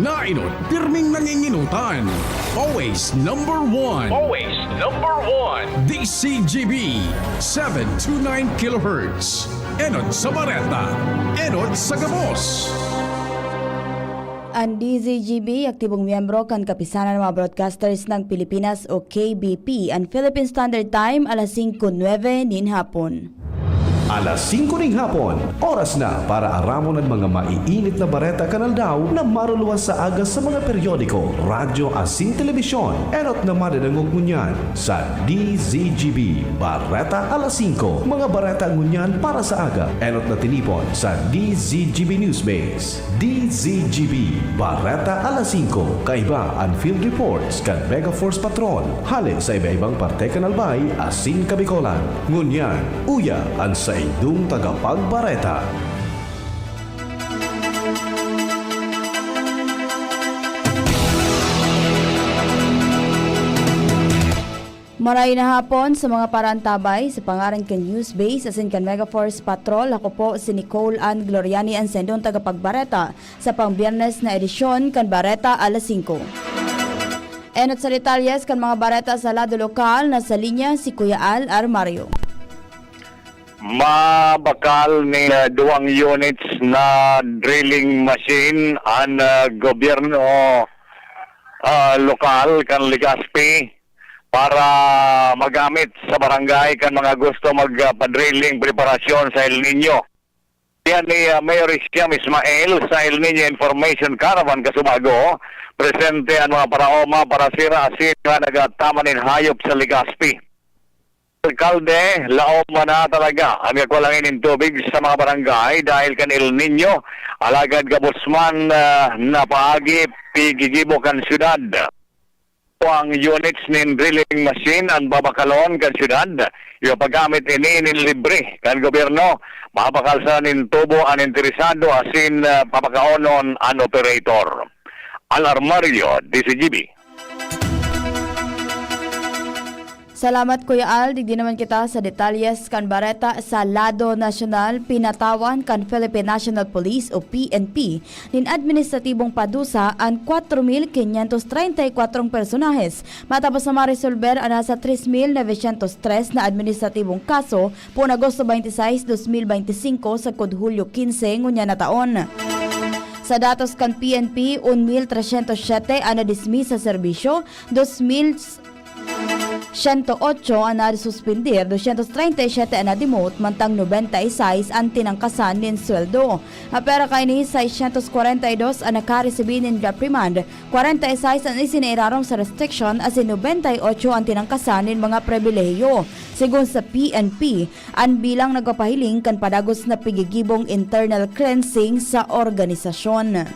nainot, pirming nanginginutan. Always number one. Always number one. DCGB 729 kHz. Enot sa Bareta. Enot sa Gabos. Ang DZGB, aktibong miyembro kan kapisanan ng mga broadcasters ng Pilipinas o KBP, ang Philippine Standard Time, alas 5:09 nin hapon. Alas 5 ng hapon, oras na para aramon ang mga maiinit na bareta kanal daw na maruluwas sa agas sa mga periodiko, radyo asin telebisyon. Enot na madadangog ngunyan sa DZGB Bareta alas 5. Mga bareta ngunyan para sa aga. Enot na tinipon sa DZGB Newsbase. DZGB Bareta alas 5. Kaiba ang field reports kan Mega Force Patrol. Halin sa iba-ibang parte kanalbay asin kabikolan. Ngunyan, uya ang sa idong tagapagbareta. Maray na hapon sa mga parantabay sa pangaran kan Newsbase asin kan Megaforce Patrol. Ako po si Nicole Ann Gloriani ang sendong tagapagbareta sa pangbiyernes na edisyon kan Bareta alas 5. Enot sa detalyes kan mga bareta sa lado lokal, nasa linya si Kuya Al Armario. Mabakal ni duwang units na drilling machine ang gobyerno lokal kan Legazpi para magamit sa barangay kan mga gusto magpa-drilling preparasyon sa El Nino. Yan ni Mayor Isyam Ismail sa El Nino Information Caravan Kasubago, presente ang mga paraoma para sira asin na nagtamanin hayop sa Legazpi. Alkalde, laom na talaga ang kakulangin ng tubig sa mga barangay dahil kan El Nino, alagad Gabosman na paagi pigigibo kan syudad. Ang units ng drilling machine ang babakalon kan syudad, yung paggamit ini libre kan gobyerno, mabakal sa nin tubo ang interesado asin papakaonon ang operator. Alarmario, DCGB. Salamat Kuya Al, digdi naman kita sa detalyes kan bareta sa lado nasyonal. Pinatawan kan Philippine National Police o PNP nin administratibong padusa ang 4,534 personahes matapos na ma-resolver ang nasa 3,903 na administratibong kaso po Agosto 26, 2025 sa Hulyo 15 ngunya na taon. Sa datos kan PNP, 1,307 ang na-dismiss sa serbisyo, 108 ang nasuspindir, 237 ang na-demote, mantang 96 ang tinangkasan nin sweldo. Apera kay ni 642 ang nakaresibin nin reprimand, 46 ang isinairarong sa restriction, asin 98 ang tinangkasan nin mga pribilehiyo. Sigun sa PNP, ang bilang nagpapahiling kan padagos na pigigibong internal cleansing sa organisasyon.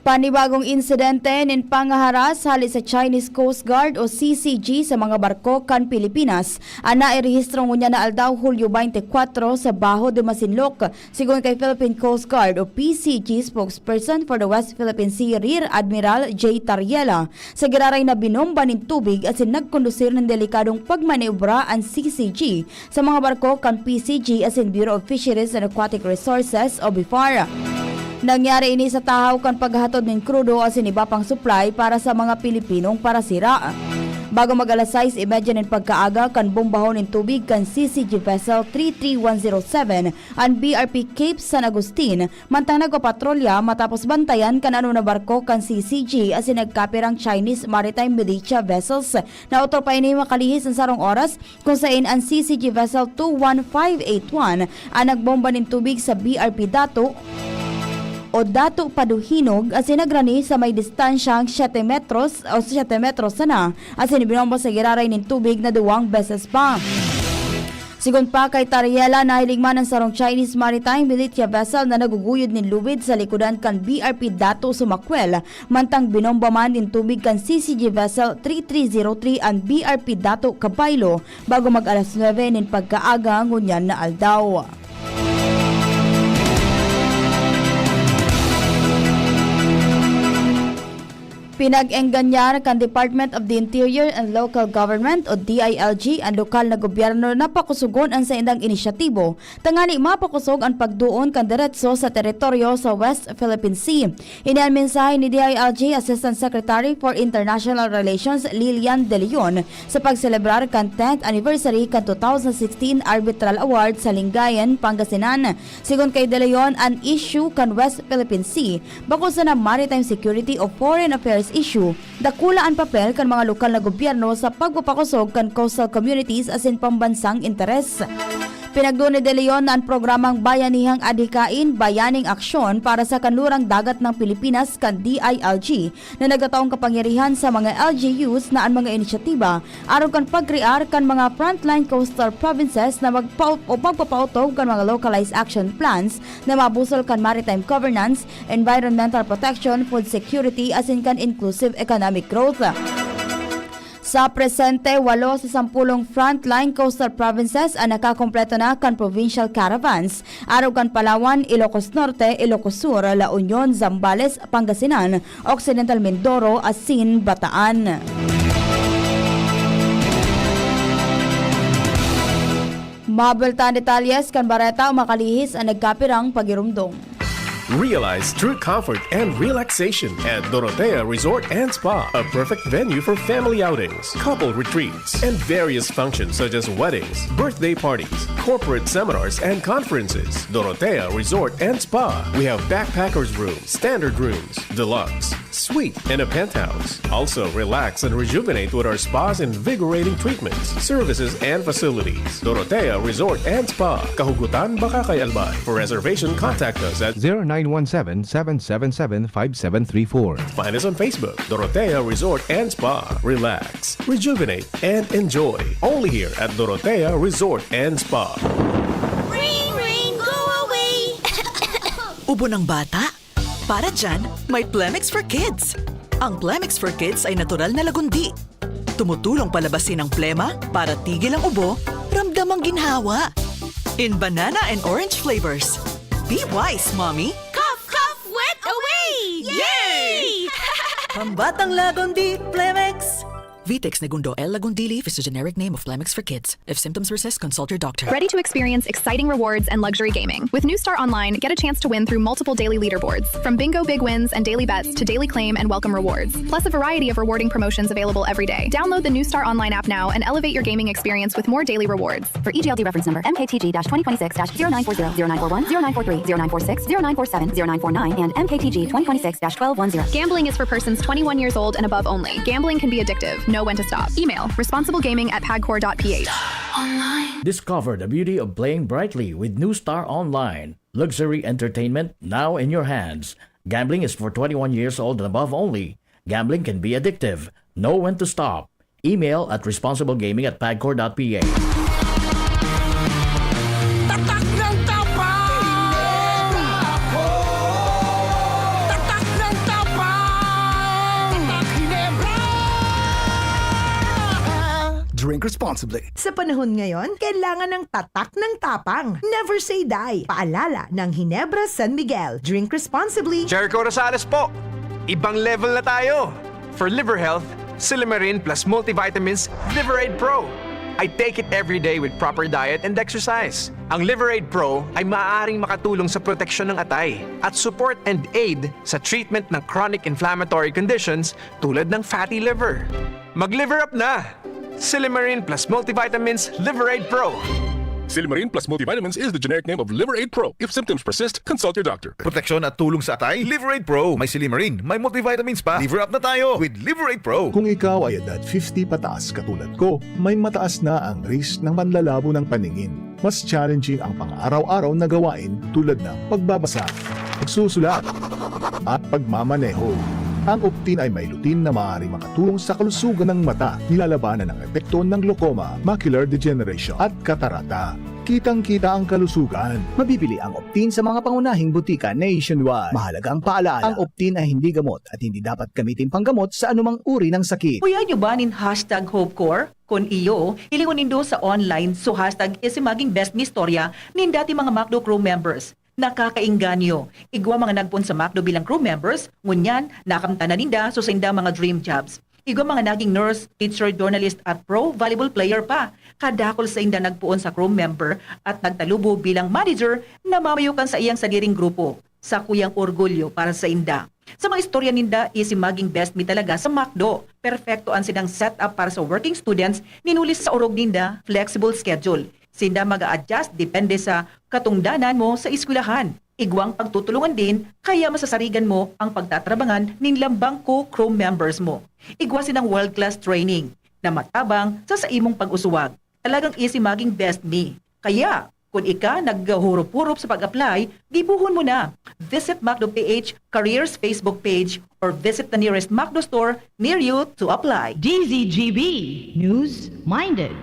Panibagong insidente nin pangaharas hali sa Chinese Coast Guard o CCG sa mga barko kan Pilipinas. Ana irehistro ngunya na aldaw Hulyo 24 sa Baho de Masinloc. Sigon kay Philippine Coast Guard o PCG spokesperson for the West Philippine Sea Rear Admiral J. Tariela, sa giraray na binomba nin tubig at nagkondusir ng delikadong pagmaniobra ang CCG sa mga barko kan PCG as in Bureau of Fisheries and Aquatic Resources o BIFAR. Nangyari ini sa tahaw kan paghatod ng krudo asin iba pang supply para sa mga Pilipinong parasira. Bago mag-alas 6:30 ng pagkaaga kan bombahon ng tubig kan CCG vessel 33107 ang BRP Cape San Agustin mantang nagpapatrolya matapos bantayan kan ano na barko kan CCG asin nagkapirang Chinese Maritime Militia vessels na utol pa ini makalihis ang sarong oras kung saan ang CCG vessel 21581 ang nagbomba ng tubig sa BRP Dato o Dato Paduhinog asin nagrani sa may distansyang 7 metros o 7 metros sana asin binomba sa giraray ng tubig na 2 beses pa. Sigon pa kay Tariela, nahiling man ang sarong Chinese Maritime Militia vessel na naguguyod ni lubid sa likudan kan BRP Dato Sumakwel, mantang binomba man din tubig kan CCG vessel 3303 ang BRP Dato Kabaylo bago mag-alas 9 nin pagkaaga ngunyan na aldaw. Pinag-engganyar kan Department of the Interior and Local Government o DILG ang lokal na gobyerno na pakusugon ang sa indang inisyatibo. Tangani mapakusog ang pagduon kan diretso sa teritoryo sa West Philippine Sea. Ini ang mensahe ni DILG Assistant Secretary for International Relations Lilian De Leon sa pagselebrar kan 10th anniversary kan 2016 Arbitral Award sa Lingayen, Pangasinan. Sigon kay De Leon, ang issue kan West Philippine Sea bako sa na maritime security o foreign affairs issue, dakula ang papel kan mga lokal na gobyerno sa pagpapakusog kan coastal communities asin pambansang interes. Pinagdoon ni De Leon na ang programang Bayanihang Adhikain, Bayaning Aksyon para sa kanlurang dagat ng Pilipinas kan DILG na nagataong kapangyarihan sa mga LGUs na ang mga inisyatiba aron kan pagkrear kan mga frontline coastal provinces na magpapautog kan mga localized action plans na mabusol kan maritime governance, environmental protection, food security asin kan inclusive economic growth. Sa presente, 8 sa 10 frontline coastal provinces ang nakakompleto na kan provincial caravans. Araw kan Palawan, Ilocos Norte, Ilocos Sur, La Union, Zambales, Pangasinan, Occidental Mindoro, asin Bataan. Mabeltan detalyes kan Bareta o makalihis ang nagkapirang pagirumdong. Realize true comfort and relaxation at Dorotea Resort and Spa, a perfect venue for family outings, couple retreats, and various functions such as weddings, birthday parties, corporate seminars, and conferences. Dorotea Resort and Spa. We have backpackers rooms, standard rooms, deluxe, suite, and a penthouse. Also, relax and rejuvenate with our spa's invigorating treatments, services, and facilities. Dorotea Resort and Spa, Kahugutan, Bakakay, Albay. For reservation, contact us at 0917-777-5734. Find us on Facebook, Dorotea Resort and Spa. Relax, rejuvenate, and enjoy. Only here at Dorotea Resort and Spa. Ring, ring, go away! Ubo ng bata? Para dyan, may Plemix for Kids. Ang Plemix for Kids ay natural na lagundi. Tumutulong palabasin ang plema para tigil ang ubo, ramdam ang ginhawa. In banana and orange flavors. Be wise, Mommy! Cough, cough, wet away! Yay! Pambatang lagundi, Plemix! Vitex Negundo L. Lagundi Leaf is the generic name of Plemix for Kids. If symptoms persist, consult your doctor. Ready to experience exciting rewards and luxury gaming. With New Star Online, get a chance to win through multiple daily leaderboards, from bingo big wins and daily bets to daily claim and welcome rewards, plus a variety of rewarding promotions available every day. Download the New Star Online app now and elevate your gaming experience with more daily rewards. For EGLD reference number MKTG-2026-0940, 0940, 0943, 0946, 0947, 0949, and MKTG 2026-1210. Gambling is for persons 21 years old and above only. Gambling can be addictive. Know when to stop. Email responsiblegaming@pagcor.ph. Discover the beauty of playing brightly with New Star Online. Luxury entertainment now in your hands. Gambling is for 21 years old and above only. Gambling can be addictive. Know when to stop. Email at responsiblegaming@pagcor.ph. Tatak ng tapang! Tatak ng tapang! Tatak Ginebra! Drink responsibly. Sa panahon ngayon, kailangan ng tatak ng tapang. Never say die. Paalala ng Ginebra San Miguel. Drink responsibly. Jericho Rosales po. Ibang level na tayo. For liver health, Silimarin plus multivitamins Liverade Pro. I take it every day with proper diet and exercise. Ang Liverade Pro ay maaaring makatulong sa proteksyon ng atay at support and aid sa treatment ng chronic inflammatory conditions tulad ng fatty liver. Mag-liver up na! Silimarin plus multivitamins Liverade Pro. Silimarin plus multivitamins is the generic name of Liverade Pro. If symptoms persist, consult your doctor. Proteksyon at tulong sa atay, Liverade Pro. May Silimarin, may multivitamins pa. Liver up na tayo with Liverade Pro. Kung ikaw ay edad 50 pataas katulad ko, may mataas na ang risk ng manlalabo ng paningin. Mas challenging ang pang-araw-araw na gawain tulad ng pagbabasa, pagsusulat, at pagmamaneho. Ang Optin ay may lutin na maaaring makatulong sa kalusugan ng mata, nilalabanan ang epekto ng glaucoma, macular degeneration at katarata. Kitang-kita ang kalusugan. Mabibili ang Optin sa mga pangunahing butika nationwide. Mahalagang paalala, ang Optin ay hindi gamot at hindi dapat gamitin panggamot sa anumang uri ng sakit. Kuya nyo ba nin #HopeCore? Kung iyo, ilingon nindo sa online so #isimaging best ni istorya nin dati mga Macdo Crew members. nakakainganyo. Igwa mga nagpon sa MacDo bilang crew members, ngunyan, nakamtanan ninda so sa inda mga dream jobs. Igwa mga naging nurse, teacher, journalist at pro volleyball player pa. Kadakol sa inda nagpuon sa crew member at nagtalubo bilang manager na mamayukan sa iyang sadiring grupo. Sa kuyang orgulyo para sa inda. Sa mga istorya ninda, isi maging best me talaga sa MacDo. Perfecto ang sinang setup para sa working students, ninulis sa urog ninda, flexible schedule. Sinda mag-a-adjust depende sa katungdanan mo sa eskwelahan. Igwang pagtutulungan din, kaya masasarigan mo ang pagtatrabangan nin lambang co-crew members mo. Igwa sinang world-class training na matabang sa imong pag-usuwag. Talagang easy maging best me. Kaya, kung ika naghurup-hurup sa pag-apply, gibuhon mo na. Visit MacDo PH Careers Facebook page or visit the nearest MacDo store near you to apply. DZGB News Minded.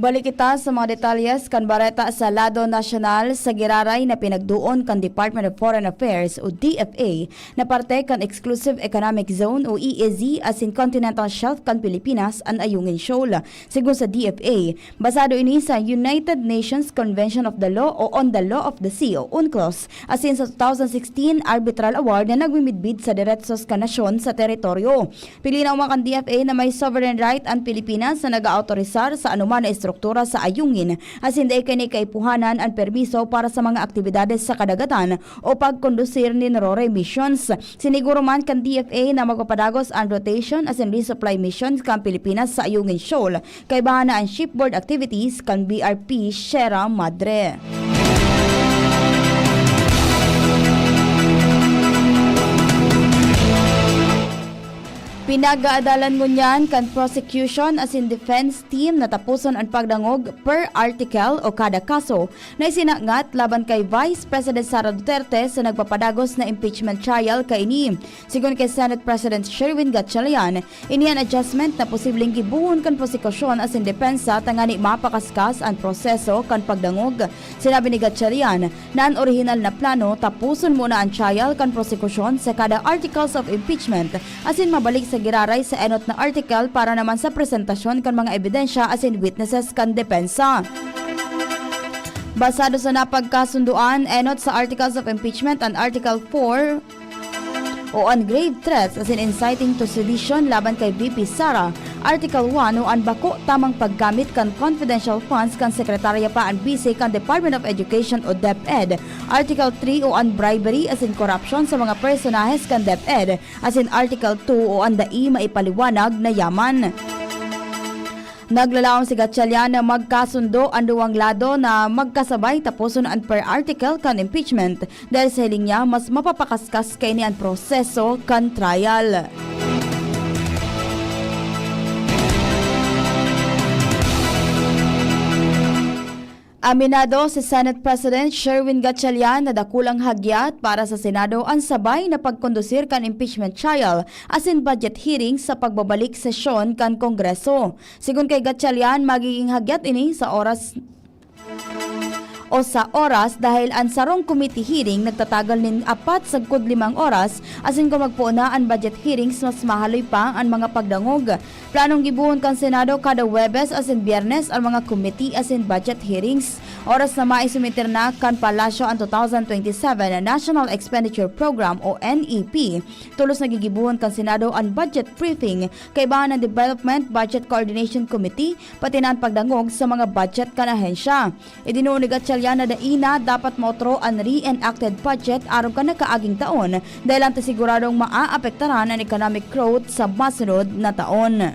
Balik kita sa mga detalyes kan bareta sa lado nasyonal sa giraray na pinagduon kan Department of Foreign Affairs o DFA na parte kan Exclusive Economic Zone o EEZ as in Continental Shelf kan Pilipinas ang Ayungin Shoal. Sigun sa DFA, basado ini sa United Nations Convention of the Law o On the Law of the Sea o UNCLOS as in sa 2016 Arbitral Award na nagmimidbid sa diretsos kan nasyon sa teritoryo. Pili na umang kan DFA na may sovereign right ang Pilipinas na nag-aautorisar sa anuman na struktura sa ayungin as hindi kini kaipuhanan ang permiso para sa mga aktibidades sa kadagatan o pagkondusir ni RORE missions. Siniguro man kan DFA na magpapadagos ang rotation as in resupply missions kan Pilipinas sa ayungin shoal kay bahana ang shipboard activities kan BRP Sierra Madre. Pinag-aadalan ngunyan kan prosecution as in defense team na tapuson ang pagdangog per article o kada kaso na isinangat laban kay Vice President Sara Duterte sa nagpapadagos na impeachment trial kay ini. Sigon kay Senate President Sherwin Gatchalian, iniyan adjustment na posibleng gibuhon kan prosecution as in depensa tangani mapakaskas ang proseso kan pagdangog. Sinabi ni Gatchalian na ang original na plano tapuson muna ang trial kan prosecution sa kada articles of impeachment as in mabalik sa giraray sa enot na article para naman sa presentasyon kan mga ebidensya as in witnesses kan depensa. Basado sa napagkasunduan enot sa articles of impeachment and Article 4 o on grave threats as in inciting to sedition laban kay VP Sara, Article 1 o ang bako tamang paggamit kan confidential funds kan sekretarya pa ang BC kan Department of Education o DepEd, Article 3 o ang bribery as in corruption sa mga personahes kan DepEd, as in Article 2 o ang dai maipaliwanag na yaman. Naglalaom si Gatchalian na magkasundo ang duwang lado na magkasabay tapuson ang per article kan impeachment dahil sa hiling niya mas mapapakaskas kay ni ang proseso kan trial. Aminado si Senate President Sherwin Gatchalian na dakulang hagyat para sa Senado ang sabay na pagkondusir kan impeachment trial as in budget hearing sa pagbabalik sesyon kan Kongreso. Sigun kay Gatchalian, magiging hagyat ini sa oras dahil ang sarong committee hearing nagtatagal nin 4 sagkod 5 oras asin kung magpuuna ang budget hearings mas mahaloy pa ang mga pagdangog. Planong gibuhon kan Senado kada Webes asin Biyernes ang mga committee asin budget hearings. Oras na maisumitir na kan Palasyo ang 2027 National Expenditure Program o NEP. Tulos nagigibuhon kan Senado ang budget briefing kay bahan ng Development Budget Coordination Committee pati na ang pagdangog sa mga budget kan ahensya. Idinuon ni Gatchalian na daina dapat mautro ang re-enacted budget aron ka nakaaging taon dahil ang siguradong maaapektaran ang economic growth sa masunod na taon.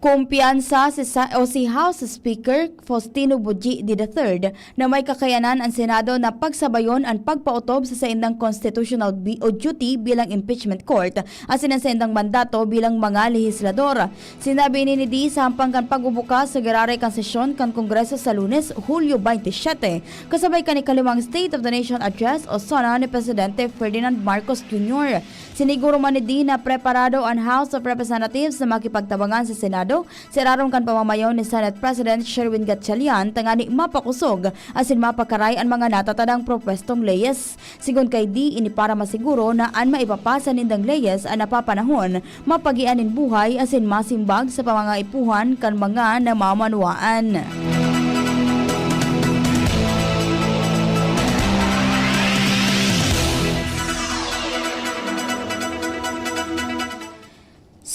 Kumpiyansa si House Speaker Faustino Buji III na may kakayanan ang Senado na pagsabayon ang pagpautob sa saindang constitutional duty bilang impeachment court at sinasendang mandato bilang mga lehislador. Sinabi ni Di sa hampang kan pagbubukas sa gararay kan sesyon kan Kongreso sa Lunes, Hulyo 27, kasabay kan ikalimang State of the Nation Address o SONA ni Presidente Ferdinand Marcos Jr. Siniguro man ni Di na preparado ang House of Representatives na makipagtabangan sa Senado sirarong kan pamamayo ni Senate President Sherwin Gatchalian tangani mapakusog asin mapakaray ang mga natatadang propwestong leyes. Sigon kay Di, ini para masiguro na an maipapasa nindang leyes ang napapanahon mapagianin buhay asin masimbag sa pamangaipuhan kan mga namamanwaan.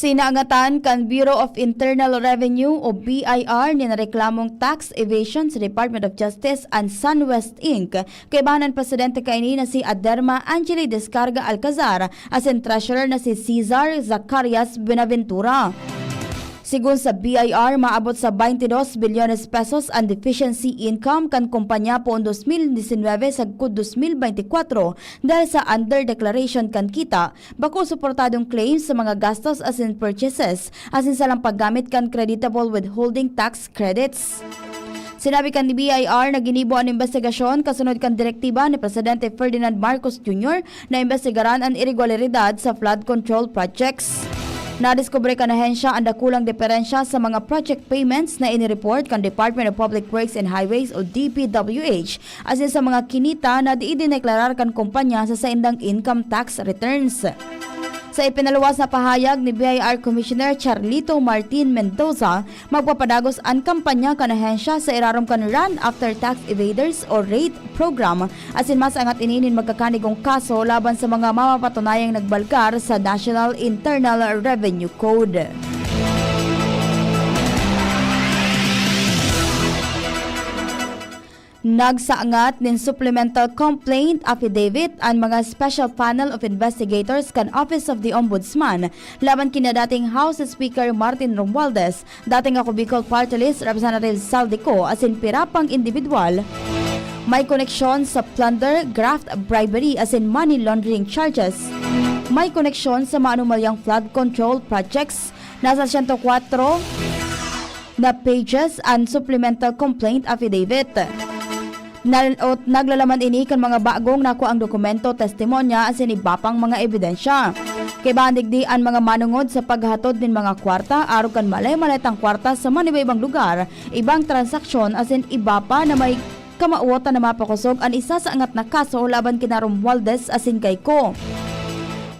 Sinaangatan kan Bureau of Internal Revenue o BIR ni nareklamong tax evasion sa Department of Justice and SunWest Inc. Kay bahanan presidente kaini na si Aderma Angeli Descarga Alcazar asin treasurer na si Cesar Zacarias Benaventura. Sigun sa BIR, maabot sa 22 bilyones pesos ang deficiency income kan kumpanya poon 2019 sa 2024 dahil sa under-declaration kan kita, bako suportadong claims sa mga gastos as in purchases, asin salang paggamit kan creditable withholding tax credits. Sinabi kan ni BIR na ginibo ang investigasyon kasunod kan direktiba ni Presidente Ferdinand Marcos Jr. na investigaran ang irregularidad sa flood control projects. Nadiskubre kan ahensya ang dakulang diferensya sa mga project payments na inireport kan Department of Public Works and Highways o DPWH asin sa mga kinita na diidineklarar kan kumpanya sa saindang income tax returns. Sa ipinaluwas na pahayag ni BIR Commissioner Charlito Martin Mendoza, magpapadagos ang kampanya kan ahensya sa irarom kan Run After Tax Evaders o RATE program asin mas angat ininin magkakanigong kaso laban sa mga mamapatunayang nagbalkar sa National Internal Revenue Code. Nagsaangat nin supplemental complaint affidavit ang mga special panel of investigators kan Office of the Ombudsman laban kina dating House Speaker Martin Romualdez, dating ako Bicol Party List Representative Saldico asin pirapang individual may koneksyon sa plunder, graft, bribery asin money laundering charges. May koneksyon sa maanumalyang flood control projects. Nasa 104 na pages ang supplemental complaint affidavit. Naglalaman ini kan mga bagong nako ang dokumento, testimonya asin ibapang mga ebidensya. Kay bandigdi ang mga manungod sa paghatod din mga kwarta aron kan malay-malaytang kwarta sa manibaybang lugar, ibang transaksyon asin iba pa na may kamauotan na mapakusog ang isa sa angat na kaso laban kina Romualdez asin kay Ko.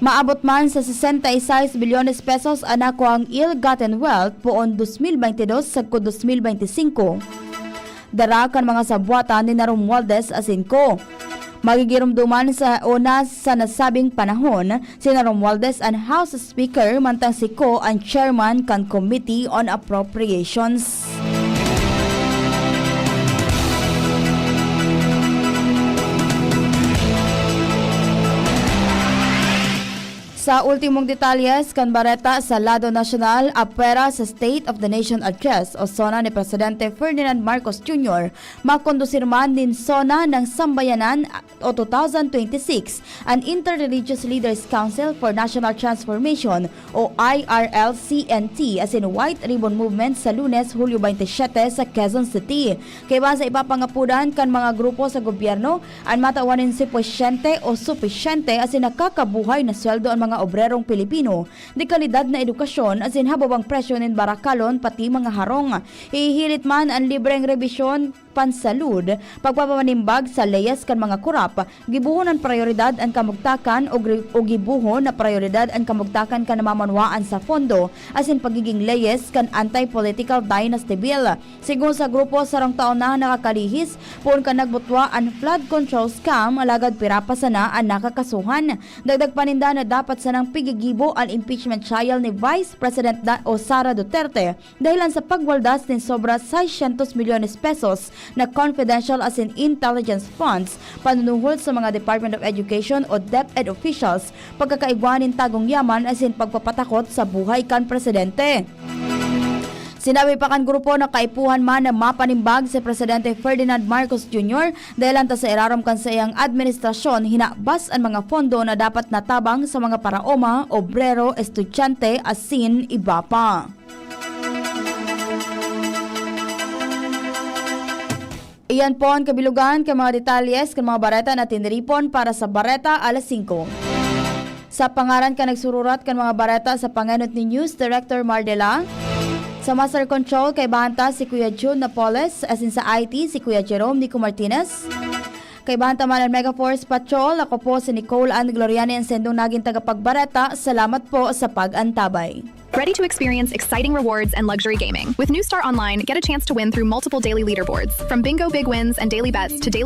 Maabot man sa 66 bilyones pesos anako ang ill-gotten wealth poon 2022 sa 2025. Dara kan mga sabwatan ni Romualdez asin Ko. Magigirumduman sa una sa nasabing panahon, si Romualdez ang House Speaker mantang si Ko ang chairman kan Committee on Appropriations. Sa ultimong detalyes, kan bareta sa Lado Nacional, apera sa State of the Nation Address o SONA ni Presidente Ferdinand Marcos Jr. makondusir man din SONA ng Sambayanan o 2026 ang Interreligious Leaders Council for National Transformation o IRLCNT as in White Ribbon Movement sa Lunes, Hulyo 27 sa Quezon City. Kaya sa ipapangapudan kan mga grupo sa gobyerno ang matawanin si posyente o supisyente as in nakakabuhay na sweldo ang mga obrerong Pilipino, di kalidad na edukasyon as in hababang presyo nin barakalon pati mga harong. Ihilit man ang libreng rebisyon pansalud, pagpapanimbag sa leyes kan mga kurap, gibuhon ang prioridad ang kamugtakan o gibuhon na prioridad ang kamugtakan kan namamanwaan sa fondo as in pagiging leyes kan anti-political dynasty bill. Sigun sa grupo sarong taon na nakakalihis, poon ka nagbutwa ang flood control scam alagad pirapa sana ang nakakasuhan. Dagdag paninda na dapat sanang pigigibo ang impeachment trial ni Vice President Sara Duterte dahilan sa pagwaldas ng sobra 600 milyones pesos na confidential as in intelligence funds panunuhol sa mga Department of Education o DepEd officials, pagkakaigwanin tagong yaman as in pagpapatakot sa buhay kan presidente. Sinabi pa kan grupo na kaipuhan man na mapanimbag si Presidente Ferdinand Marcos Jr. dahil anta sa irarom kan sa iyang administrasyon hinabas ang mga pondo na dapat natabang sa mga paraoma, obrero, estudyante, asin, iba pa. Iyan po ang kabilugan kay mga detalyes kay mga bareta na tiniripon para sa Bareta alas 5. Sa pangaran ka nagsururat kan mga bareta sa panganod ni News Director Mardela. Sa Master Control kay Banta si Kuya June Napoles, asin sa IT si Kuya Jerome Nico Martinez. Kay Banta man ang Megaforce Patrol, ako po si Nicole Ann Gloriani ang sendong naging tagapagbareta. Salamat po sa pag-antabay. Ready to experience exciting rewards and luxury gaming? With New Star Online, get a chance to win through multiple daily leaderboards. From bingo big wins and daily bets to daily